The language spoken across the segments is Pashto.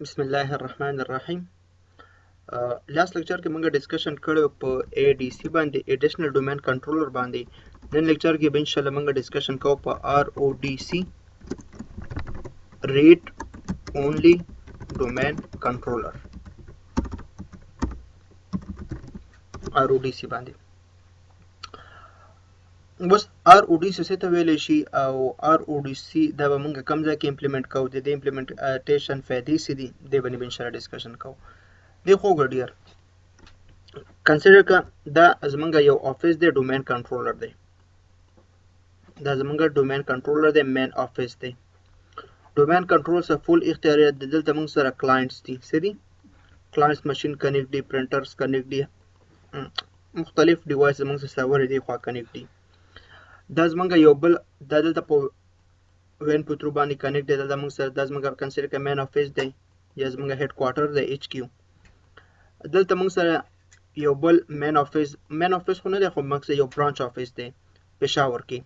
بسم الله الرحمن الرحیم. لاس لیکچر کې موږ ډسکشن کړو په ADC باندې اډیشنل ډومین کنټرولر باندې. نن لیکچر کې به ان شاء الله موږ ډسکشن کوو په RODC ریډ اونلی ډومین کنټرولر RODC باندې. بس RODC څه ته ویل شي او RODC دا به موږ کوم ځای کې امپلیمنٹ کوو، د دې امپلیمنټیشن فائدې څه دي دې باندې به ان شاء الله ډسکشن کوو. دی خو ګډیر کنسیډر کا دا زمونږ یو افیس دی، ډومین کنټرولر دی. دا زمونږ ډومین کنټرولر دی، مین افیس دی. ډومین کنټرول سره فول اختیاریات دي. دلته موږ سره کلاینټس دي. څه دي؟ کلاینټس ماشین کنیکټ دي، پرنټرز کنیکټ دي، مختلف ډیوایس زمونږ سره سرور دی خوا کنیکټ دي. دا زمونږ یو بل دا دلته په وین په ترو باندې کنیکټ دی. دا موږ سره دا زمونږ کنسیډر کا مین افیس دی یا زمونږ هډ کوارټر دی HQ. دلته موږ سره یو بل مین افیس خو نه دی، خو موږ سره یو برانچ افیس دی پېښور کې.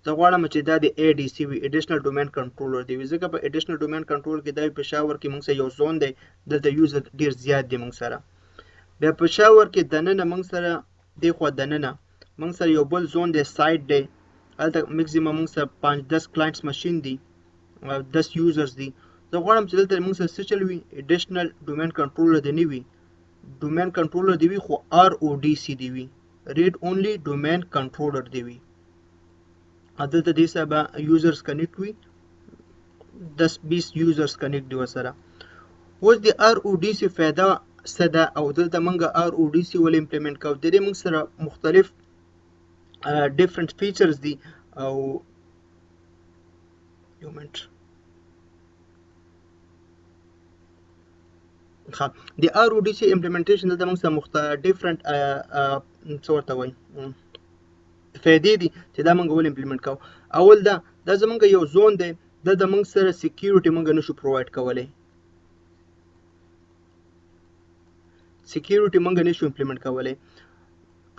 زه غواړم چې دا د ADC وي، اډیشنل ډومین کنټرولر دی. ځکه په اډیشنل ډومین کنټرول کې دا پېښور کې موږ سره یو زون دی، دلته یوزر ډیر زیات دی موږ سره. بیا پېښور کې دننه موږ سره دی خو دننه موږ سره یو بل زون دی، سایت دی. هلته میکسیمم موږ سره 5-10 کلاینټس ماشین دي، 10 یوزرز دي. زه غواړم چې دلته موږ سره څه چل وي، اډیشنل ډومین کنټرولر دی نه وي، ډومین کنټرولر دی وي خو RODC دی وي، ریډ اونلی ډومین کنټرولر دی وي. دلته دې سره به یوزرز کنیکټ وي، 10-20 یوزرز کنیکټ دي ورسره. اوس د RODC فایده څه ده او دلته موږ RODC ولې امپلیمنټ کوو؟ د دې موږ سره مختلف ډیفرنٹ فیچرز دي. او یو منټ د RODC امپلیمنټیشن دلته موږ سره ډیفرنٹ څه ورته وایي فائدې دي چې دا موږ ولې امپلیمنٹ کوو. اول دا زموږ یو زون دی، د موږ سره سکیورټي موږ نشو پرووایډ کولی، سکیورټي موږ نشو امپلیمنٹ کولی.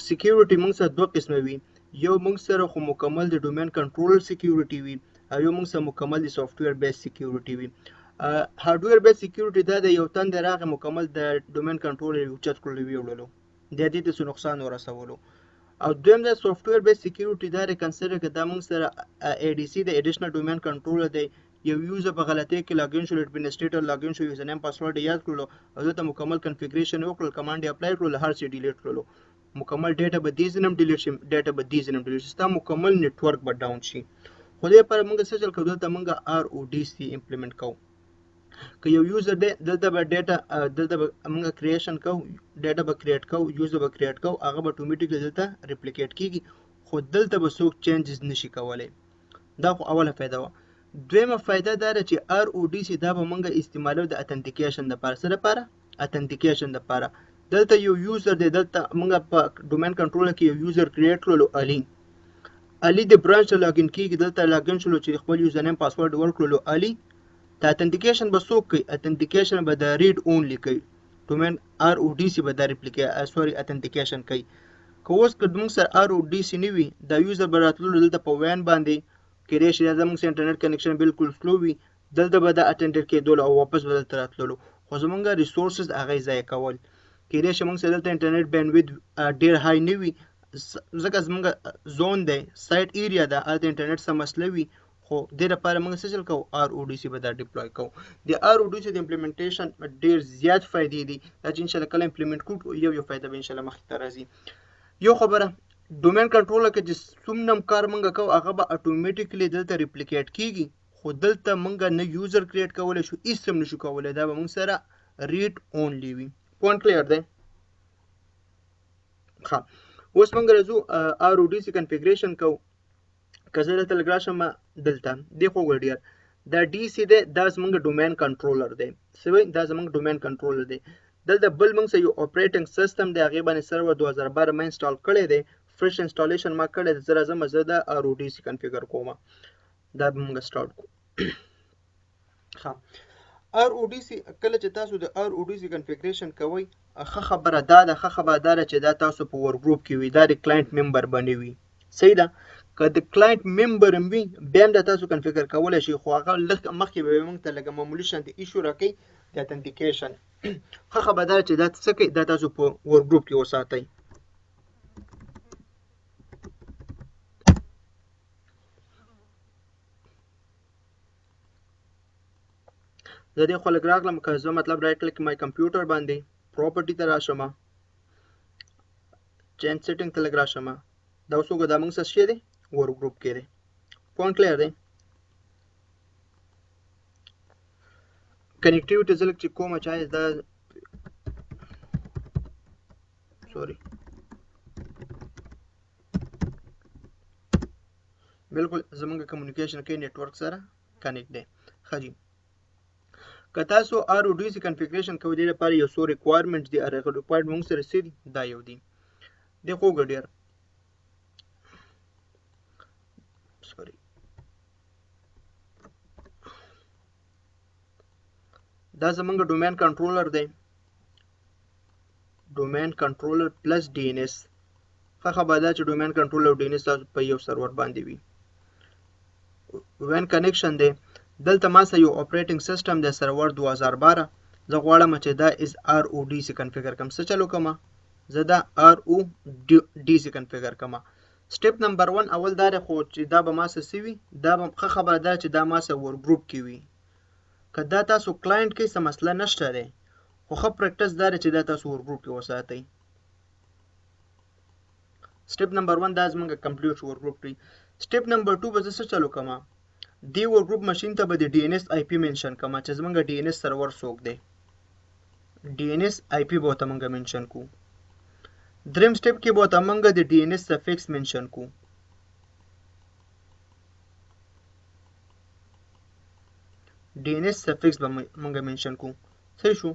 سکیورټي موږ سره دوه قسمه وي، یو موږ سره خو مکمل د ډومین کنټرولر سکیورټي وي او یو موږ سره مکمل د سافټویر بیس سکیورټي وي. هارډویر بیس سکیورټي دا د یو تن د راغې مکمل د ډومین کنټرولر اوچت کړلو ویوړلو د دې ته څه نقصان ورسولو. او دویم د سافټویر بیس سکیورټي دا کنسیډر که دا موږ سره ADC د اډیشنل ډومین کنټرولر دی. یو یوزر په غلطۍ کې لاګین شو، اډمنسټریټر لاګین شو، یوزر نیم پاسورډ یاد کړلو او دلته مکمل کنفیګریشن وکړل، کمانډ یې اپلای کړلو، هر څه ډیلیټ کړلو، مکمل ډیټا به دې ځای نه ډیلیټ شي، ډیټا به دې ځای نه ډیلیټ شي، ستا مکمل نیټورک به ډاون شي. خو دې لپاره موږ څه چل کوو؟ دلته موږ RODC امپلیمنټ کوو. که یو یوزر دی دلته به ډیټا دلته به موږ کریشن کوو، ډیټا به کریټ کوو، یوزر به کریټ کوو، هغه به اتوماتیکلی دلته ریپلیکیټ کیږي، خو دلته به څوک چینجز نشي کولی. دا خو اوله فایده وه. دویمه فایده دا ده چې RODC دا به موږ استعمالو د اتنټیکیشن دپاره. څه دپاره؟ اتنټیکیشن دپاره. دلته یو یوزر دی، دلته موږ په ډومین کنټرولر کې یو یوزر کریټ کړلو، علي د برانچ ته لاګین کیږي، دلته لاګین شلو چې خپل یوزر نیم پاسورډ ورکړلو علي. د اتنټیکیشن به څوک کوي؟ اتنټیکیشن به د ریډ اونلی کوي، ډومین RODC به د اتنټیکیشن کوي. که اوس که موږ سره RODC نه وي، دا یوزر به راتللو دلته په وین باندې کیدای شي دا زموږ انټرنیټ کنیکشن بالکل سلو وي، دلته به دا اټینډ کېدلو او واپس به دلته راتللو، خو زموږ ریسورسز هغه ضایع کول. کیدای شي موږ سره دلته انټرنیټ بینډویډ ډیر های نه وي، ځکه زموږ زون دی، سایټ ایریا ده، هلته انټرنیټ څه مسله وي، خو دې لپاره موږ څه چل کوو؟ RODC به دا ډپلوی کوو. د RODC د امپلیمنټیشن ډیر زیات فایدې دي، دا چې انشاءالله کله امپلیمنټ کړو یو فایده به انشاءالله مخکې ته راځي. یو خبره، ډومین کنټرولر کې چې څومره کار موږ کوو هغه به اتوماتیکلی دلته ریپلیکیټ کیږي، خو دلته موږ نه یوزر کریټ کولی شو، هیڅ هم نشو کولی. دا به موږ سره ریډ اونلی وي. پوینټ کلیر دی؟ ښه، اوس موږ راځو RODC کنفیګریشن کوو. که زه دلته لږ راشم دلته دی خو ډیر دا DC دی، دا زموږ ډومین کنټرولر دی. څه وایي؟ دا زموږ ډومین کنټرولر دی. دلته بل موږ سره یو اپریټنګ سیسټم دی، هغې باندې سرور 2012 ما انسټال کړی دی، فرش انسټالیشن ما کړی دی. زه راځم زه د RODC کنفیګر کوم، دا به موږ سټارټ کوو. ښه، RODC کله چې تاسو د RODC کنفیګریشن کوئ، ښه خبره دا ده چې دا تاسو په ور ګروپ کې وي، دا د کلاینټ ممبر باندې وي. صحیح ده؟ که د کلاینټ ممبر هم وي بیا هم د تاسو کنفیګر کولی شئ خو هغه لږ مخکې به موږ ته لږه معمولي شانتې ایشو راکوي د اتنټیکیشن. ښه خبره ده چې دا څه کوي دا تاسو په ورک ګروپ کې وساتئ. زه دې خوا لږ راغلم که زه مطلب رایټ کلیک مای کمپیوټر باندې پراپرټي ته راشم چینج سیټینګ ته لږ راشم دا اوس وګوره دا موږ څه شی دی ورک ګروپ کې دی. پوینټ کلیر دی. کنیکټیویټي زه لږ چې کومه چایز دا سوري بالکل زمونږ کمیونیکیشن کې نیټورک سره کنیکټ دی. ښه جي که تاسو RODC کنفیګریشن کوئ دې لپاره یو څو ریکوایرمنټ دي هغه ریکوایرمنټ موږ سره څه دي دا یو دي د خوږه ډېر سوري دا زمونږ ډومین کنټرولر دی ډومین کنټرولر پلس DNS. ښه خبره ده چې ډومین کنټرولر او DNS تاسو په یو سرور باندې وي. وین کنیکشن دی دلته ما سره یو اپریټینګ سیسټم دی سرور 2012 زه غواړم چې دا از RODC کنفیګر کم څه چلو کوم زه دا RODC کنفیګر کوم. سټپ نمبر 1 اول دا خو چې دا به ما سره سوي دا به ښه خبره ده چې دا ما سره ور ګروپ کې وي که دا تاسو کلاینټ کې څه مسله نشته دی خو ښه پریکټس دا چې دا تاسو ور ګروپ کې وساتئ. سټپ نمبر 1 دا زمونږ کمپلیټ ور ګروپ دی. سټپ نمبر 2 به زه څه چلو کوم دی ور ګروپ ماشین ته به د DNS IP منشن کوم چې زمونږ DNS سرور څوک دی DNS IP به ته مونږ منشن کو. دریم سټپ کې به ته مونږ د DNS سفکس منشن کو. DNS سفکس به مونږ منشن کو. صحیح شو.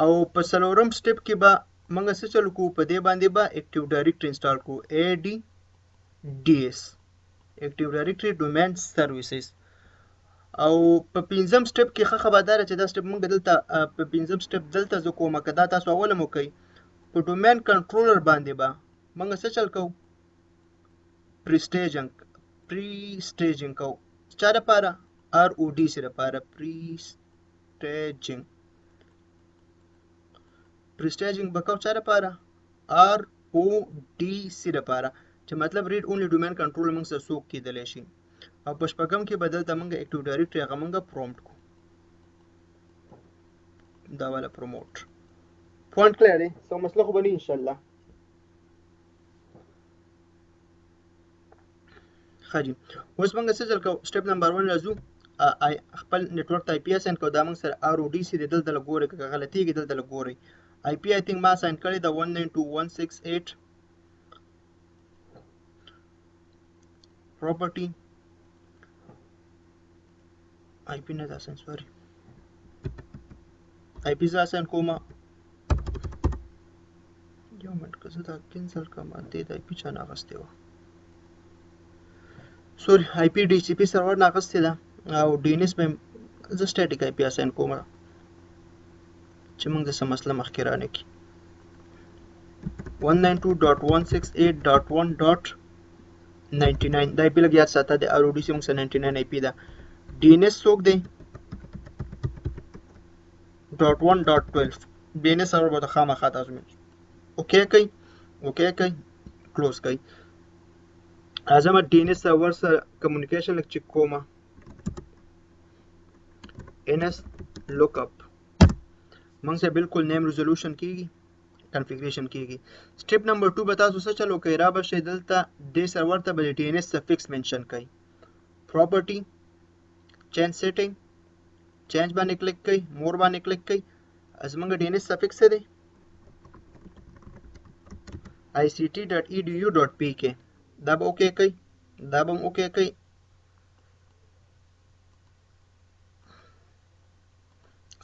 او په څلورم سټپ کې به مونږ څه چلو کو په دې باندې به اکټیو ډایرکټری انسټال کو ADDS اکټیو ډایرکټری ډومین سرویسز. او په پنځم سټپ کې ښه خبره ده چې دا سټپ مونږ دلته په پنځم سټپ دلته زه کوم که دا تاسو اوله مو کوئ په ډومین کنټرولر باندې به مونږ څه چل کوو پریسټیجینګ کوو چا لپاره RODC لپاره پریسټیجینګ به کوو چا لپاره RODC لپاره چې مطلب ریډ اونلی ډومین کنټرول موږ سره څوک کېدلی شي. او په شپږم کې به دلته موږ اکټیو ډایرکټري هغه موږ پرومپټ کو دا والا پروموټ. پوینټ کلیر دی څه مسله خو به نه انشاءالله. ښه جي اوس موږ څه چل کوو سټپ نمبر 1 راځو خپل نیټورک ته IP اساین کوو دا موږ سره RODC دی دلته لږ ګورئ که غلطېږي دلته لږ ګورئ. IP I think ما اساین کړې ده 192.168 property IP نه ده اساین سوري IP زه اساین کوم یو منټ که زه دا کینسل کړم دې د IP چا نه اخیستې وه سوري IP DHCP سرور نه اخیستې ده او DNS به زه سټیټیک IP اساین کوم چې موږ د څه مسله مخکې رانه کړي 192.168.1.99 دا IP لږ یاد ساته د RODC موږ سره 99 IP ده. DNS څوک دی .1.12 DNS سرور به خامخا تاسو اوکې کوي کلوز کوي. راځم DNS سرور سره کمیونیکیشن لږ چک کوم NS lookup موږ سره بالکل نیم ریزولوشن کیږي کنفیګریشن کیږي. سټپ نمبر 2 به تاسو څه چلو کوئ را به شئ دلته دې سرور ته به د DNS سفکس منشن کوئ پراپرټي چینج سیټینګ چینج باندې کلیک کوئ مور باندې کلیک کوئ زمونږ DNS سفکس څه دی ict.edu.pk دا به اوکې کوئ دا به هم اوکې کوئ.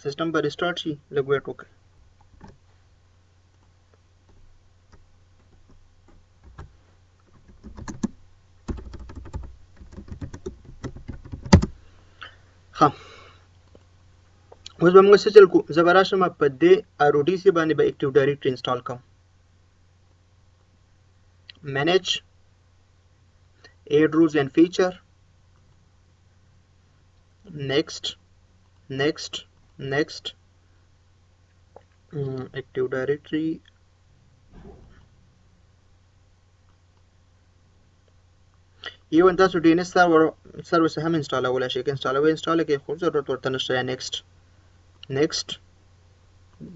سیسټم به ریسټارټ شي لږ ویټ وکړئ. ښه اوس به موږ څه چل کوو زه به راشم په دې RODC باندې به اکټیو ډایرکټري انسټال کوم مینیج add rules and feature, next, next, next, active directory, even تاسو DNS سروس هم انسټالولای شئ که انسټال کې خو ضرورت ورته نشته. next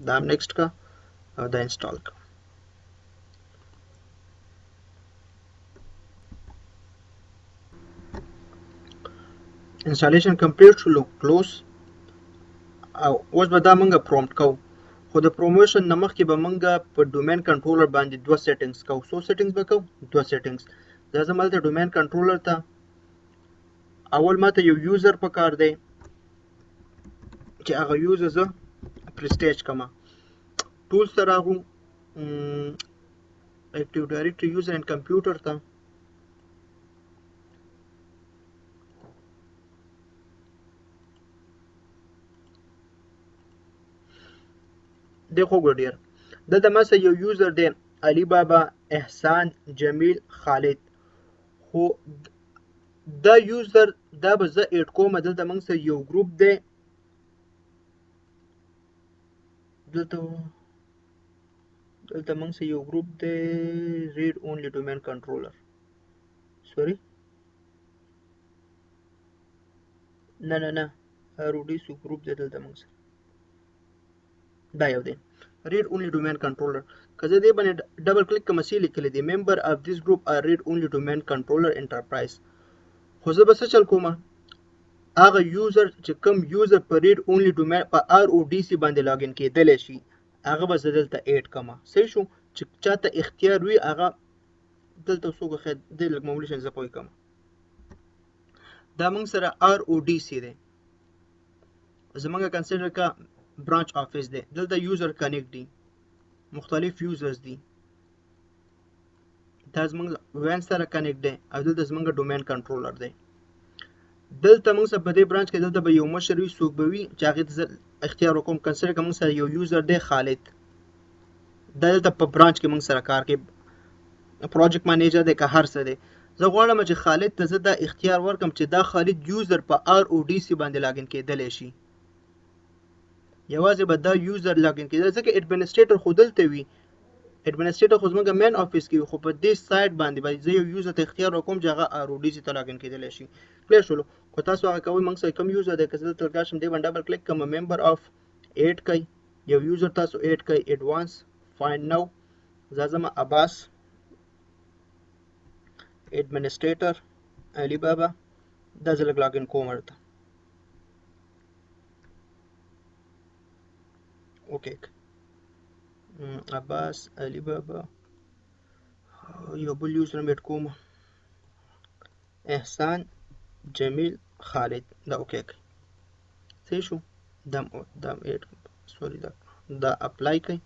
دا هم next کا او دا انسټال کا. installation complete شلو close. او اوس به دا مونږه پرومپټ کوو، خو د پروموشن نه مخکې به مونږه په ډومین کنټرولر باندې دوه سیټینګز کوو. څو سیټینګز به کوو؟ دوه سیټینګز. دا زه مالته ډومین کنټرولر ته اول ماته یو یوزر پکار دی چې هغه یوزر زه پرسټیج کما. ټولز ته راغو، اکټیو ډایرکټري یوزر اینډ کمپیوټر ته دیکھو ګډیر دلته ما سره یو یوزر دی علي بابا، احسان، جمیل، خالد. خو دا یوزر دا به زه ایډ کوم. دلته موږ سره یو ګروپ دی، دلته موږ سره یو ګروپ دی ریډ اونلی ډومین کنټرولر. سوري نه RODC ګروپ دی دلته موږ سره دا یو دی read only domain controller. که زه دې باندې ډبل کلیک کوم سی لیکلی دی member of this group are read only domain controller enterprise. خو زه به څه چل کوم؟ هغه یوزر چې کوم یوزر په read only domain په RODC باندې لاګین کېدلی شي هغه به زه دلته ایډ کوم. صحیح شو؟ چې چاته اختیار وي هغه دلته څوک خیر دې لږ معمولي شي زه پوه کوم. دا موږ سره RODC دی، زمونږ کنسیډر کا برانچ آفیس دی. دلته یوزر کنیکټ دی، مختلف یوزرز دي. دا زمونږ وین سره کنیکټ دی او دلته زمونږ ډومین کنټرولر دی. دلته موږ سره په دې برانچ کې دلته به یو مشر وي، څوک به وي چې هغې ته زه اختیار وکړم. کنسیډر که موږ سره یو یوزر دی خالد، دا دلته په برانچ کې موږ سره کار کوي، پروجیکټ مانیجر دی که هر څه دی. زه غواړم چې خالد ته زه دا اختیار ورکړم چې دا خالد یوزر په RODC باندې لاګین کېدلی شي. یوازې به دا یوزر لاګین کېدل، ځکه اډمنسټریټر خو دلته وي. اډمنسټریټر خو زموږ مین آفیس کې وي، خو په دې سایټ باندې به زه یو یوزر ته اختیار وکړم چې هغه RODC ته لاګین کېدلی شي. کلیر شولو؟ خو تاسو هغه کوئ موږ سره کوم یوزر دی که زه دلته راشم دې باندې ډبل کلیک کوم ممبر آف ایډ کوئ، یو یوزر تاسو ایډ کوئ، ایډوانس فایند نو زه ځم عباس اډمنسټریټر علي بابا، دا زه لږ لاګین کوم ورته. اوکې عباس علي بابا، یو بل یوزر مې ایډ کوم احسان، جمیل، خالد. دا اوکې کوي. صحیح شو؟ دا ایډ سوري دا اپلای کوي،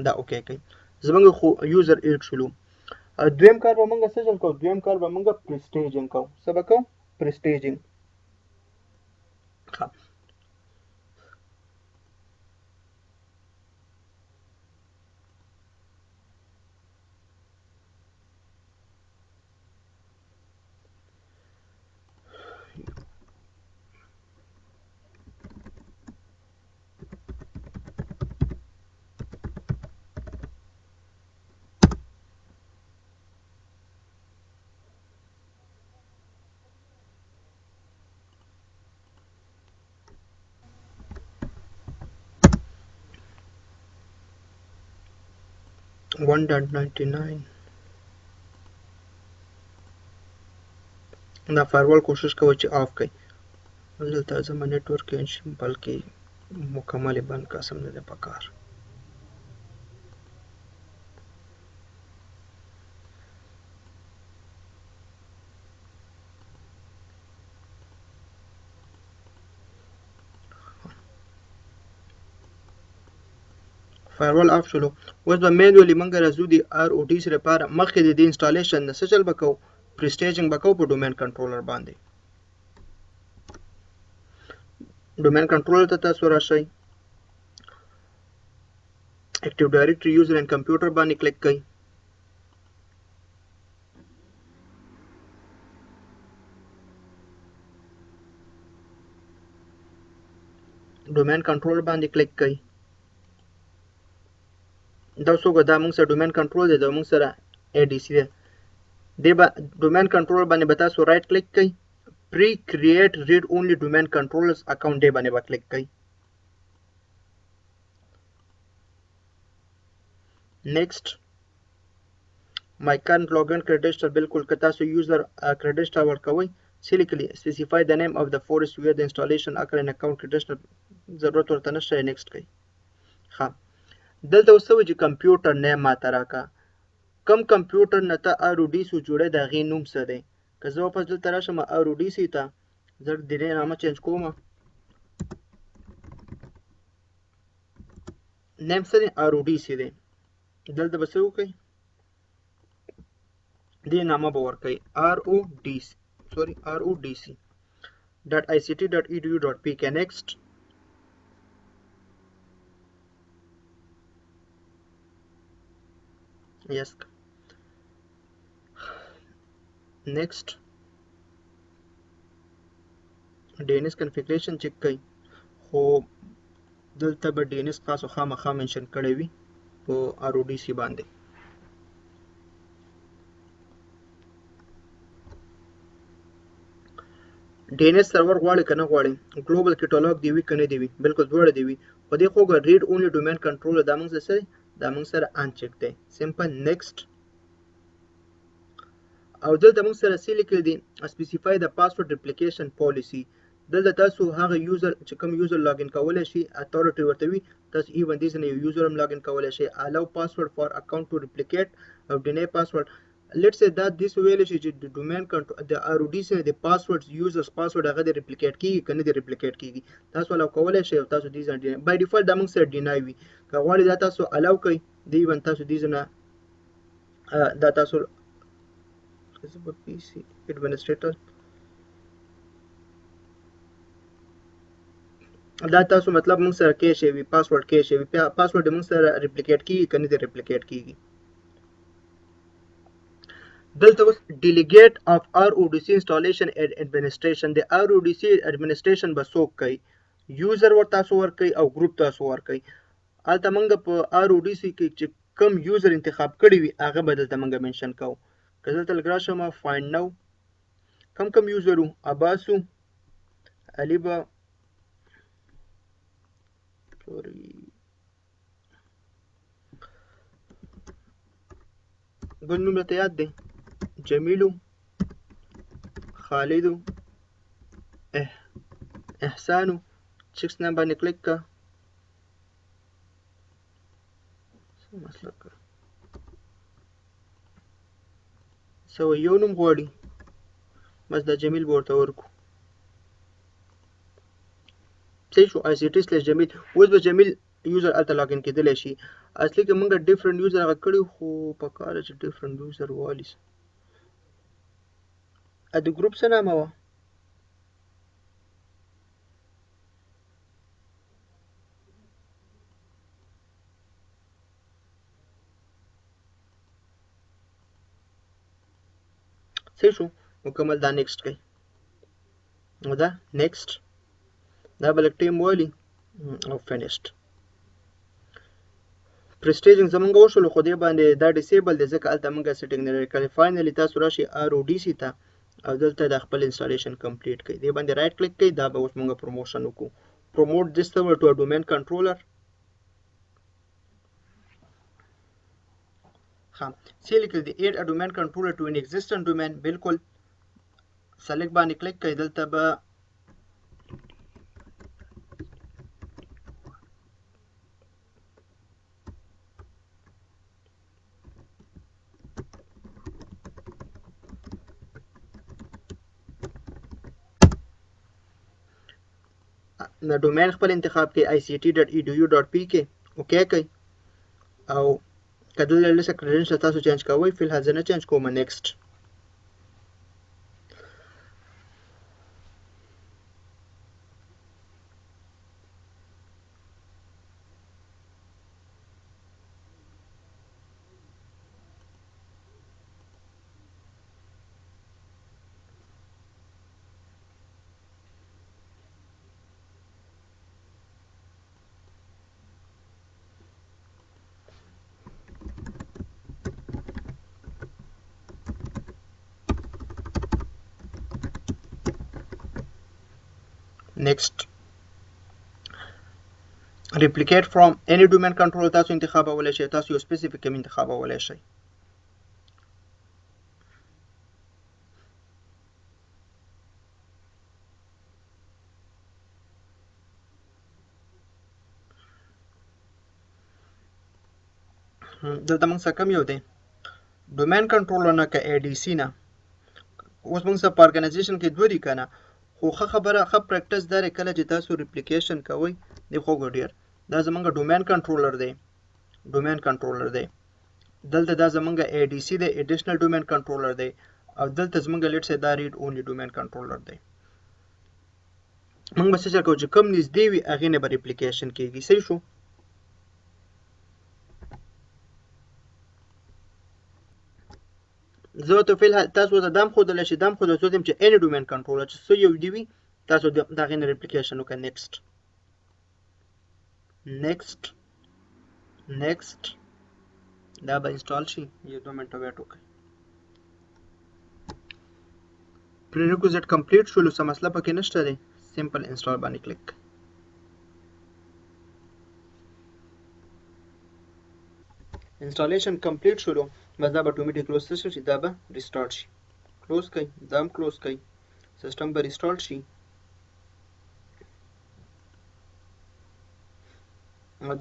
دا اوکې کوي. زمونږ خو یوزر ایډ شلو. دویم کار به موږ څه چل کوو؟ دویم کار به موږ پرسټیجینګ کوو. څه به کوو؟ پرسټیجینګ. ښه 1.99 دا فایروال کوشش کوي چې آف کړي. دلته زما نیټورک شي بلکې مکمل بند قسم نه ده پکار. فایروال آف شلو. اوس به مینولی موږ راځو د RODC لپاره مخکې د دې انسټالیشن نه څه چل به کوو؟ پرسټیجینګ به کوو په ډومین کنټرولر باندې. ډومین کنټرولر ته تاسو راشئ، اکټیو ډایرکټري یوزر اینډ کمپیوټر باندې کلیک کړئ. ډومین کنټرول باندې کلیک کړئ. دا څوک دا موږ سره ډومین کنټرول دی، دا موږ سره ADC دی. دې ډومین کنټرول باندې به تاسو رائټ کلیک کړئ. پری کریټ ریډ اونلی ډومین کنټرولرز اکاونټ دې باندې به کلیک کړئ. نیکسٹ my current login credential بالکل که تاسو یوزر credential ورکوئ سلیکلی specify the name of the forest where the installation occur in account credential ضرورت ورته نشته. نیکسٹ کړئ. ښه دلته اوس څه وایي چې کمپیوټر نیم ماته راکړه. کم کمپیوټر نه ته RODC جوړی د هغې نوم څه دی؟ که زه واپس دلته راشم RODC ته زه د دې نامه چینج کوم. نیم څه دی؟ RODC دی. دلته به څه وکړئ؟ دې نامه به ورکړئ RODC.ict.edu.pk. next yes next DNS configuration چک کړئ. خو دلته به DNS تاسو خامخا منشن کړی وي په RODC باندې. DNS سرور غواړي که نه غواړي، ګلوبل کیټالوګ دی وي که نه دی وي، بالکل دواړه دی وي. په دې خو ریډ اونلی ډومین کنټرول دا موږ سره دا موږ سره ان چک دی. سمپل نیکسٹ. او دلته موږ سره څه لیکل دي؟ سپیسیفای د پاسورډ ریپلیکیشن پالیسی. دلته تاسو هغه یوزر چې کوم یوزر لاګین کولی شي اتھورټي ورته وي، تاسو ایون دې نه یو یوزر هم لاګین کولی شي. الاو پاسورډ فار اکاونټ ټو ریپلیکیټ او ډینای پاسورډ. لیټس سے دا دیس ویل شي چې د ډومین کنټرول د RODC د پاسورډ یوزرز پاسورډ هغه د ریپلیکیټ کیږي کنه د ریپلیکیټ کیږي. تاسو الاو کولای شئ او تاسو دې ځان بای ډیفالت دا موږ سره ډینای وي. که غواړئ دا تاسو الاو کړئ دی ایون تاسو دې نه دا تاسو PC administrator دا تاسو مطلب موږ سره کې شي وي پاسورډ کې شي وي پاسورډ موږ سره ریپلیکیټ کیږي کنه د ریپلیکیټ کیږي. دلته اوس ډیلیګیټ اف RODC انسټالیشن اند ایڈمنسټریشن د RODC ایڈمنسټریشن به څوک کوي؟ یوزر ور تاسو ورکوي او ګروپ تاسو ورکوي. هلته موږ په RODC کې چې کم یوزر انتخاب کړی وي هغه به دلته موږ منشن کوو. که دلته لږ راشم فایند نو کم یوزر وو؟ عباس وو، علي به بل نوم راته یاد دی، جمیلو، خالدو، احسانو. چکس نام باندې کلیک کا سو یو نوم غواړي بس دا جمیل به ورته ورکو. صحیح شو ICT/جمیل. اوس به جمیل یوزر هلته لاګین کېدلی شي. اصلي که موږ ډیفرنٹ یوزر هغه کړي خو پکاره چې ډیفرنٹ یوزر والي. د ګروپ څه نامه وه؟ صحیح شو مکمل. دا نیکسٹ کوي او دا نیکسٹ دا به لږ ټیم والي او فینیشډ. پرسټیجنګ زمونږ وشولو خو دې باندې دا ډیسیبل دی ځکه هلته موږ سیټینګ نه لري کړی. فاینلي تاسو راشئ RODC ته او دلته د خپل انسټالیشن کمپلیټ کړئ. دې باندې رائټ کلیک کړئ. دا به اوس موږ پروموشن وکړو. پروموټ دس سرور ټو ا ډومین کنټرولر. ها څه لیکل دي؟ ایډ ا ډومین کنټرولر ټو ان ایگزیسټنټ ډومین. بالکل سلیکټ باندې کلیک کړئ. دلته به د ډومین خپل انتخاب کړئ ICT.edu.pk اوکې کړئ او که دلته لسه کریډنشل تاسو چینج کوئ فی الحال زه نه چینج کوم. نیکسٹ. next replicate from any domain controller تاسو انتخابولای شئ تاسو یو specific هم انتخابولای شئ دلته موږ څه کم یو دی ډومین کنټرولر نه که ADC نه اوس موږ څه په ارګنایزیشن کې دوه دي که نه خو ښه خبره ښه پریکټس دا دی کله چې تاسو ریپلیکیشن کوئ دی خو ډېر دا زموږ ډومین کنټرولر دی دلته دا زموږ ADC دی ایډیشنل ډومین کنټرولر دی او دلته زموږ لیټ سي دا ریډ اونلی ډومین کنټرولر دی موږ به څه چل کوو چې کوم نږدې وي هغې نه به ریپلیکیشن کېږي صحیح شو زه ته فعل تاسو ته دام ښودلی شي دام ښودلی څه چې any domain controller چې څه یو دي وي تاسو د هغې نه ریپلیکیشن وکړه next دا به انسټال شي یو 2 منټه ویټ وکړئ prerequisite complete شولو څه مسله پکې نشته دی simple install باندې کلیک installation complete شولو بس دا به اتوماتیک کلوز شي دا به ریسټارټ شي کلوز کړئ دا هم کلوز کړئ سیسټم به ریسټارټ شي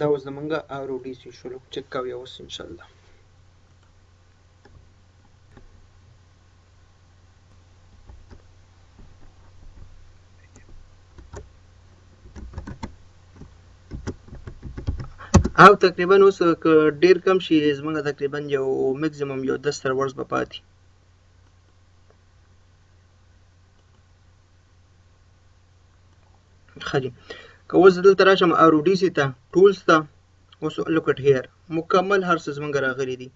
دا اوس زمونږ RODC شولو چک کوئ اوس انشاءالله او تقریبا اوس که ډیر کم شي زمونږ تقریبا یو میکزیمم یو 10 سرورز به پاتې ښه دي که اوس دلته راشم RODC ته ټولز ته اوس لوک اټ هیر مکمل هر څه زمونږ راغلي دي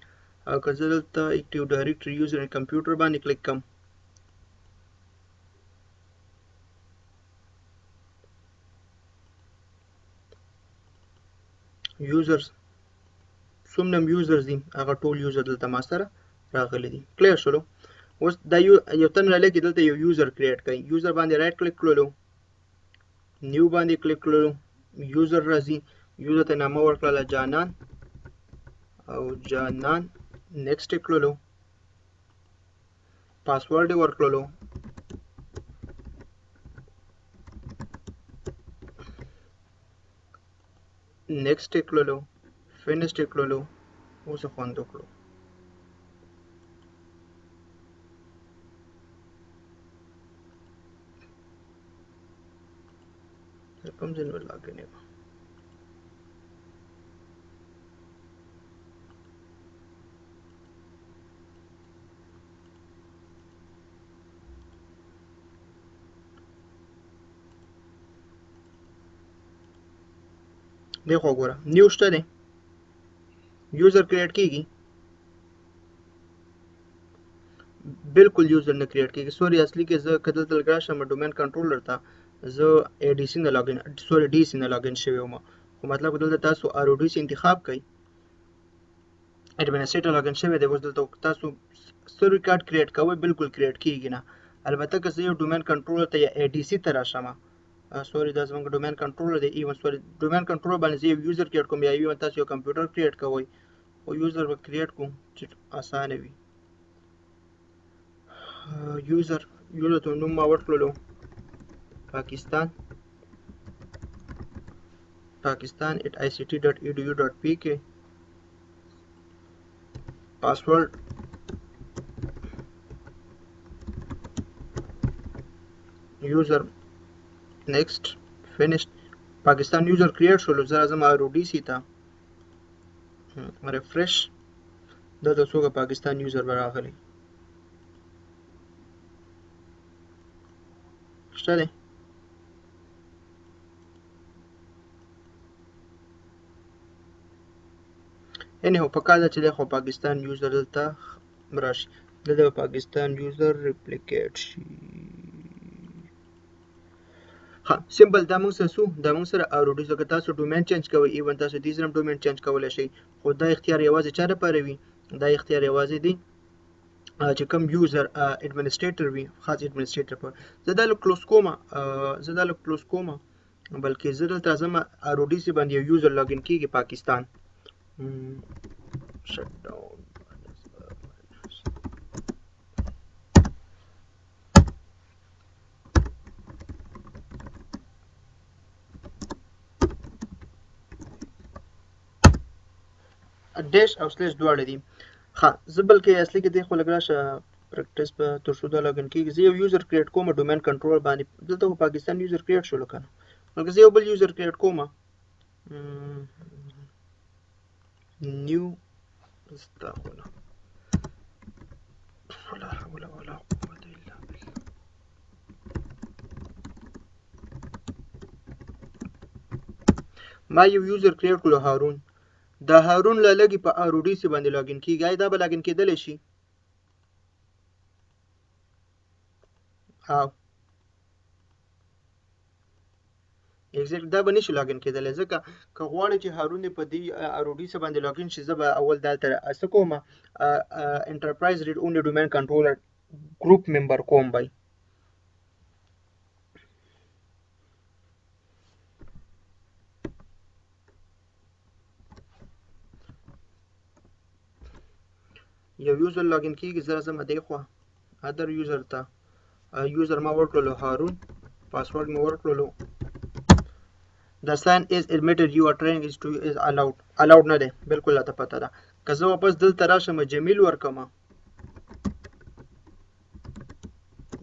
او که زه دلته اکټیو ډایرکټري یوزر ان کمپیوټر باندې کلیک کړم یوزرز څومره یوزرز دي هغه ټول یوزر دلته ما سره راغلي دي کلیر شولو اوس دا یو تن رالیږي دلته یو یوزر کریټ کړئ یوزر باندې رائټ کلیک کړلو نیو باندې کلیک کړلو یوزر راځي یوزر ته نامه ورکړله جانان او جانان نیکسټ یې کړلو پاسورډ یې ورکړلو نیکسټ یې کړلو فینیشډ یې کړلو اوس یې خوند وکړو کوم ځای نور لاګین یم دیخوا ګوره نیو شته دی یوزر کریټ کیږي بالکل یوزر نه کریټ کیږي سوري اصلي کې زه که دلته راشم ډومین کنټرولر ته زه ADC نه لاګین سوري DC نه لاګین شوی وم خو مطلب دلته تاسو RODC انتخاب کړئ ایڈمنسټریټر لاګین شوی دی اوس دلته تاسو څه ریکارډ کریټ کوئ بالکل کریټ کیږي نه البته که زه یو ډومین کنټرولر ته یا ADC ته راشم سوري دا زموږ ډومین کنټرولر دی ایون سوري ډومین کنټرولر باندې زه یو یوزر کریټ کوم یا ایون تاسو یو کمپیوټر کریټ کوئ او یوزر به کریټ کوم چې اسانه وي یوزر ته نوم ما ورکړلو پاکستان @ict.edu.pk پاسورډ یوزر next finished پاکستان یوزر کریټ شولو زه راځم RODC ته ریفریش دلته څوک پاکستان یوزر به راغلی شته دی anyhow پکار ده چې دی خو پاکستان یوزر دلته راشي دلته پاکستان یوزر ریپلیکیټ شي ها سمبل دا موږ سره دا موږ سره RODC که تاسو ډومین چینج کوئ ایون تاسو دې سره ډومین چینج کولی شئ خو دا اختیار یوازې چا لپاره وي دا اختیار یوازې دی چې کوم یوزر اډمنسټریټر وي خاص اډمنسټریټر پر زه دا کلوز کوم بلکې زه دلته ځم RODC باندې یو یوزر لاګین کیږي پاکستان شټ ډاون ډیش او سلیش دواړه دي ها زه بلکې اصلي کې دی خو لګ راشه پریکټیس په تر شو دا لاګین کیږي زه یو یوزر کریټ کوم ډومین کنټرول باندې دلته په پاکستان یوزر کریټ شو لکنه بلکې زه یو بل یوزر کریټ کوم نیو استغفر ولا حول ولا قوة الا بالله ما یو یوزر کریټ کړو هارون دا هارون لګي په RODC باندې لاګین کیږي دا به لاګین کېدلی شي او ایگزیکټ دا به نشي لاګین کېدلی ځکه که غواړئ چې هارون په دې RODC باندې لاګین شي زه به اول دلته څه کوم انټرپرایز ریډ اونلی ډومین کنټرولر ګروپ ممبر کوم بای یو یوزر لاګین کیږي زه راځم دی خوا ادر یوزر ته یوزر ما ورکړلو هارون پاسورډ مې ورکړلو the sign is admitted you are trying is to is allowed نه دی بالکل راته پته ده که زه واپس دلته راشم جمیل ورکم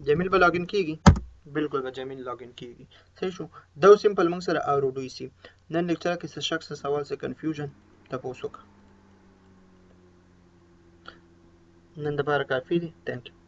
جمیل به لاګین کیږي بالکل به جمیل لاګین کیږي صحیح شو دا سمپل موږ سره RODC نن لیکچر کې څه شک څه سوال څه کنفیوژن تاسو وکړه نن د بار کافي دي ثانک یو